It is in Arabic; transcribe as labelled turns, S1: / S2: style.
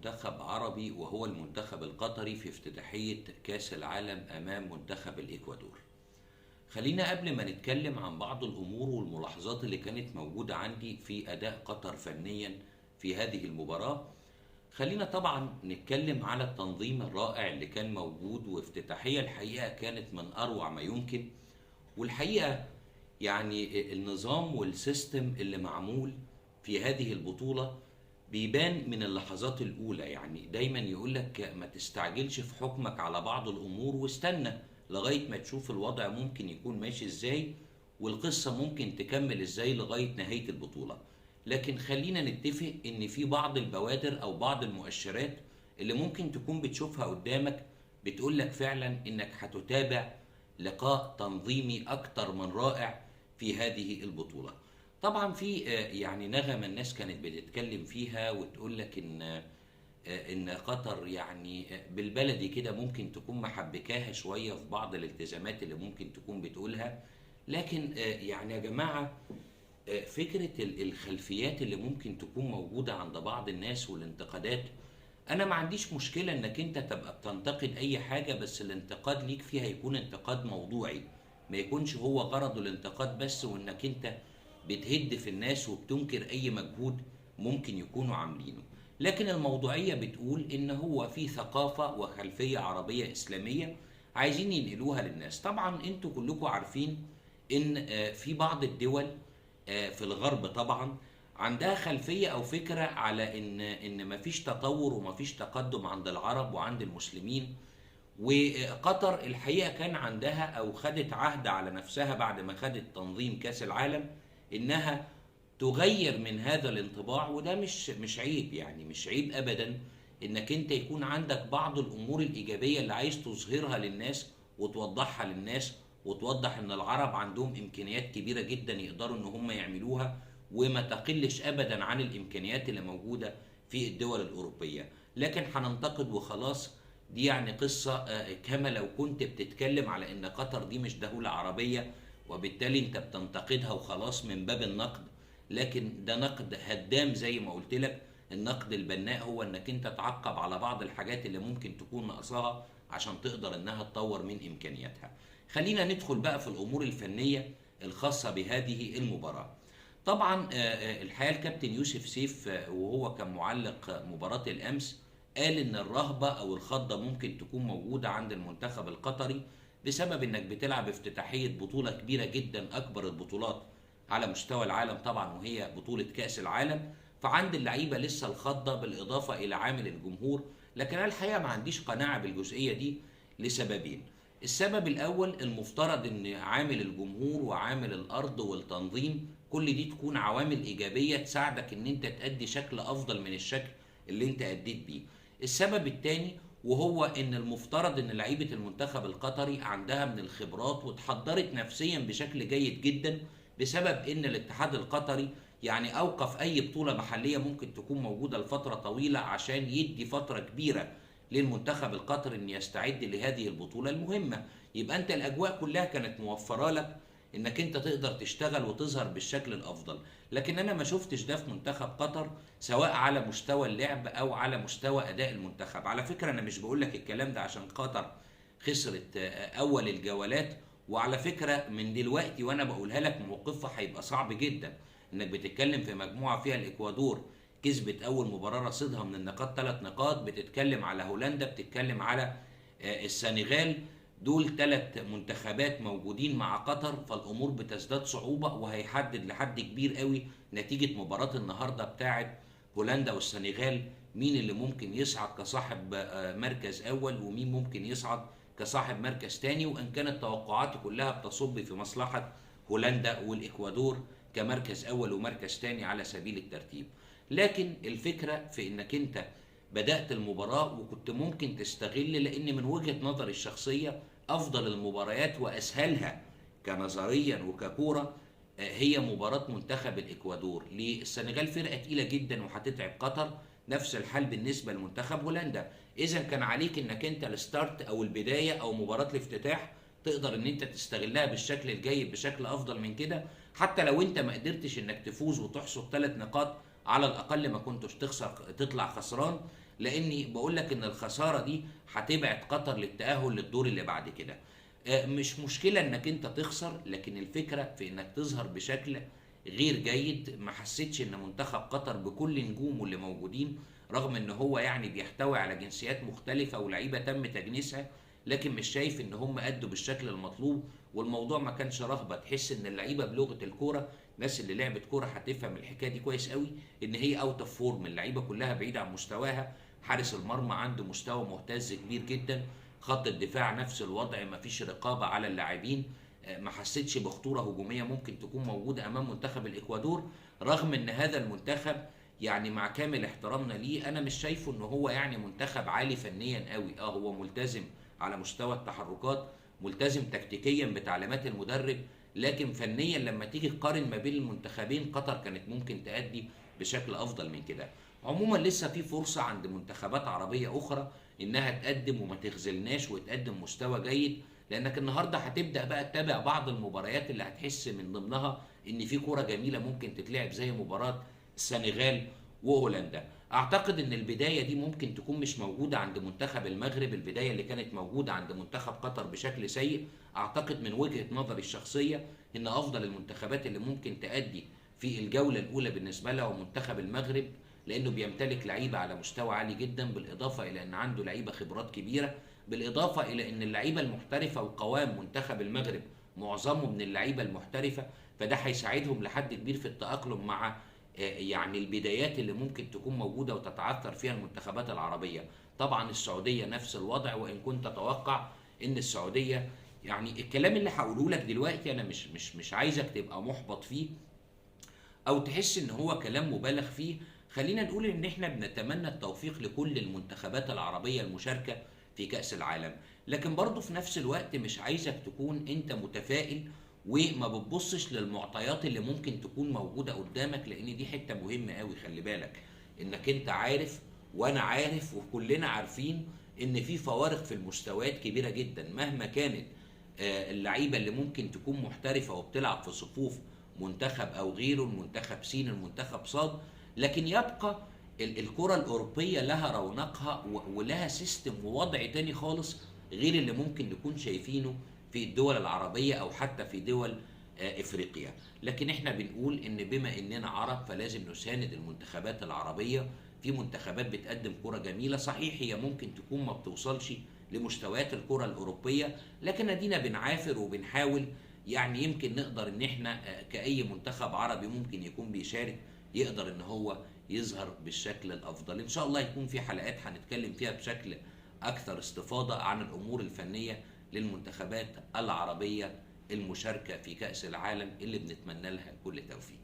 S1: منتخب عربي وهو المنتخب القطري في افتتاحية كأس العالم أمام منتخب الإكوادور. خلينا قبل ما نتكلم عن بعض الأمور والملاحظات اللي كانت موجودة عندي في أداء قطر فنيا في هذه المباراة، خلينا طبعا نتكلم على التنظيم الرائع اللي كان موجود، وافتتاحية الحقيقة كانت من أروع ما يمكن. والحقيقة يعني النظام والسيستم اللي معمول في هذه البطولة بيبان من اللحظات الأولى. يعني دايما يقولك ما تستعجلش في حكمك على بعض الأمور، واستنى لغاية ما تشوف الوضع ممكن يكون ماشي ازاي والقصة ممكن تكمل ازاي لغاية نهاية البطولة. لكن خلينا نتفق ان في بعض البوادر او بعض المؤشرات اللي ممكن تكون بتشوفها قدامك بتقولك فعلا انك هتتابع لقاء تنظيمي اكتر من رائع في هذه البطولة. طبعا في يعني نغمة الناس كانت بتتكلم فيها وتقول لك ان قطر يعني بالبلدي كده ممكن تكون محبكاها شوية في بعض الالتزامات اللي ممكن تكون بتقولها. لكن يعني يا جماعة، فكرة الخلفيات اللي ممكن تكون موجودة عند بعض الناس والانتقادات، انا ما عنديش مشكلة انك انت تبقى بتنتقد اي حاجة، بس الانتقاد ليك فيها يكون انتقاد موضوعي، ما يكونش هو غرضه الانتقاد بس وانك انت بتهد في الناس وبتنكر اي مجهود ممكن يكونوا عاملينه. لكن الموضوعية بتقول ان هو في ثقافة وخلفية عربية اسلامية عايزين ينقلوها للناس. طبعا انتوا كلكم عارفين ان في بعض الدول في الغرب طبعا عندها خلفية او فكرة على ان مفيش تطور ومفيش تقدم عند العرب وعند المسلمين. وقطر الحقيقة كان عندها او خدت عهد على نفسها بعد ما خدت تنظيم كاس العالم انها تغير من هذا الانطباع. وده مش عيب، يعني مش عيب ابدا انك انت يكون عندك بعض الامور الايجابية اللي عايز تظهرها للناس وتوضحها للناس، وتوضح ان العرب عندهم امكانيات كبيرة جدا يقدروا ان هم يعملوها وما تقلش ابدا عن الامكانيات اللي موجودة في الدول الاوروبية. لكن هننتقد وخلاص، دي يعني قصة كما لو كنت بتتكلم على ان قطر دي مش دولة عربية وبالتالي انت بتنتقدها وخلاص من باب النقد. لكن ده نقد هدام زي ما قلت لك. النقد البناء هو انك انت تعقب على بعض الحاجات اللي ممكن تكون ناقصاها عشان تقدر انها تطور من امكانياتها. خلينا ندخل بقى في الامور الفنية الخاصة بهذه المباراة. طبعا الحقيقة الكابتن يوسف سيف وهو كان معلق مباراة الامس قال ان الرهبة او الخضة ممكن تكون موجودة عند المنتخب القطري بسبب انك بتلعب افتتاحية بطولة كبيرة جدا، اكبر البطولات على مستوى العالم طبعا وهي بطولة كأس العالم. فعند اللعيبة لسه الخضة بالإضافة إلى عامل الجمهور. لكن أنا الحقيقة ما عنديش قناعة بالجزئية دي لسببين. السبب الأول، المفترض إن عامل الجمهور وعامل الأرض والتنظيم كل دي تكون عوامل إيجابية تساعدك إن أنت تأدي شكل أفضل من الشكل اللي أنت أديت بيه. السبب الثاني وهو إن المفترض إن لعيبة المنتخب القطري عندها من الخبرات وتحضرت نفسيا بشكل جيد جدا، بسبب ان الاتحاد القطري يعني اوقف اي بطولة محلية ممكن تكون موجودة لفترة طويلة عشان يدي فترة كبيرة للمنتخب القطري ان يستعد لهذه البطولة المهمة. يبقى انت الاجواء كلها كانت موفرة لك انك انت تقدر تشتغل وتظهر بالشكل الافضل. لكن انا ما شفتش ده في منتخب قطر، سواء على مستوى اللعب او على مستوى اداء المنتخب. على فكرة انا مش بقول لك الكلام ده عشان قطر خسرت اول الجولات. وعلى فكرة من دلوقتي وانا بقولها لك موقفها هيبقى صعب جدا، انك بتتكلم في مجموعة فيها الاكوادور كسبت اول مباراة رصيدها من النقاط 3 نقاط، بتتكلم على هولندا، بتتكلم على السنغال. دول 3 منتخبات موجودين مع قطر، فالامور بتزداد صعوبة وهيحدد لحد كبير قوي نتيجة مباراة النهاردة بتاعت هولندا والسنغال مين اللي ممكن يصعد كصاحب مركز اول ومين ممكن يصعد كصاحب مركز تاني. وان كانت توقعاتي كلها بتصب في مصلحة هولندا والاكوادور كمركز اول ومركز تاني على سبيل الترتيب. لكن الفكرة في انك انت بدأت المباراة وكنت ممكن تستغل، لان من وجهة نظري الشخصية افضل المباريات واسهلها كنظريا وككورة هي مباراة منتخب الاكوادور. ليه؟ السنغال فرقة تقيلة جدا وهتتعب قطر، نفس الحال بالنسبة لمنتخب هولندا. اذا كان عليك انك انت الستارت او البداية او مباراة الافتتاح تقدر ان انت تستغلها بالشكل الجيد بشكل افضل من كده. حتى لو انت ما قدرتش انك تفوز وتحصد 3 نقاط، على الاقل ما كنتش تخسر تطلع خسران. لاني بقول لك ان الخساره دي هتبعد قطر للتاهل للدور اللي بعد كده. مش مشكله انك انت تخسر، لكن الفكره في انك تظهر بشكل غير جيد. ما حسيتش ان منتخب قطر بكل نجومه اللي موجودين، رغم ان هو يعني بيحتوي على جنسيات مختلفه ولعيبه تم تجنيسها، لكن مش شايف ان هم ادوا بالشكل المطلوب. والموضوع ما كانش رهبه، تحس ان اللعيبه بلغه الكوره، الناس اللي لعبت كوره هتفهم الحكايه دي كويس قوي، ان هي اوت اوف فورم، اللعيبه كلها بعيده عن مستواها. حارس المرمى عنده مستوى مهتز كبير جدا، خط الدفاع نفس الوضع، ما فيش رقابه على اللاعبين. ما حسيتش بخطوره هجوميه ممكن تكون موجوده امام منتخب الاكوادور، رغم ان هذا المنتخب يعني مع كامل احترامنا ليه انا مش شايفه ان هو يعني منتخب عالي فنيا قوي. هو ملتزم على مستوى التحركات، ملتزم تكتيكيا بتعليمات المدرب، لكن فنيا لما تيجي تقارن ما بين المنتخبين قطر كانت ممكن تأدي بشكل افضل من كده. عموما لسه في فرصة عند منتخبات عربية اخرى انها تقدم وما تخذلناش وتقدم مستوى جيد، لانك النهارده هتبدأ بقى تتابع بعض المباريات اللي هتحس من ضمنها ان في كرة جميلة ممكن تتلعب، زي مباراة السنغال وهولندا. اعتقد ان البدايه دي ممكن تكون مش موجوده عند منتخب المغرب، البدايه اللي كانت موجوده عند منتخب قطر بشكل سيء. اعتقد من وجهه نظري الشخصيه ان افضل المنتخبات اللي ممكن تأدي في الجوله الاولى بالنسبه لها هو منتخب المغرب، لانه بيمتلك لعيبه على مستوى عالي جدا، بالاضافه الى ان عنده لعيبه خبرات كبيره، بالاضافه الى ان اللعيبه المحترفه وقوام منتخب المغرب معظمه من اللعيبه المحترفه، فده هيساعدهم لحد كبير في التأقلم مع يعني البدايات اللي ممكن تكون موجودة وتتعثر فيها المنتخبات العربية. طبعا السعودية نفس الوضع، وإن كنت أتوقع إن السعودية يعني الكلام اللي هقوله لك دلوقتي أنا مش عايزك تبقى محبط فيه أو تحس إن هو كلام مبالغ فيه. خلينا نقول إن إحنا بنتمنى التوفيق لكل المنتخبات العربية المشاركة في كأس العالم، لكن برضه في نفس الوقت مش عايزك تكون أنت متفائل وما بتبصش للمعطيات اللي ممكن تكون موجودة قدامك، لان دي حتة مهمة قوي. خلي بالك انك انت عارف وانا عارف وكلنا عارفين ان في فوارق في المستويات كبيرة جدا، مهما كانت اللعيبة اللي ممكن تكون محترفة وبتلعب في صفوف منتخب او غيره، المنتخب سين المنتخب صاد، لكن يبقى الكرة الأوروبية لها رونقها ولها سيستم ووضع تاني خالص غير اللي ممكن نكون شايفينه في الدول العربية أو حتى في دول إفريقيا. لكن إحنا بنقول إن بما إننا عرب فلازم نساند المنتخبات العربية. في منتخبات بتقدم كرة جميلة، صحيح هي ممكن تكون ما بتوصلش لمستويات الكرة الأوروبية، لكن أدينا بنعافر وبنحاول. يعني يمكن نقدر إن إحنا كأي منتخب عربي ممكن يكون بيشارك يقدر إن هو يظهر بالشكل الأفضل. إن شاء الله يكون في حلقات هنتكلم فيها بشكل أكثر استفاضة عن الأمور الفنية للمنتخبات العربية المشاركة في كأس العالم اللي بنتمنى لها كل توفيق.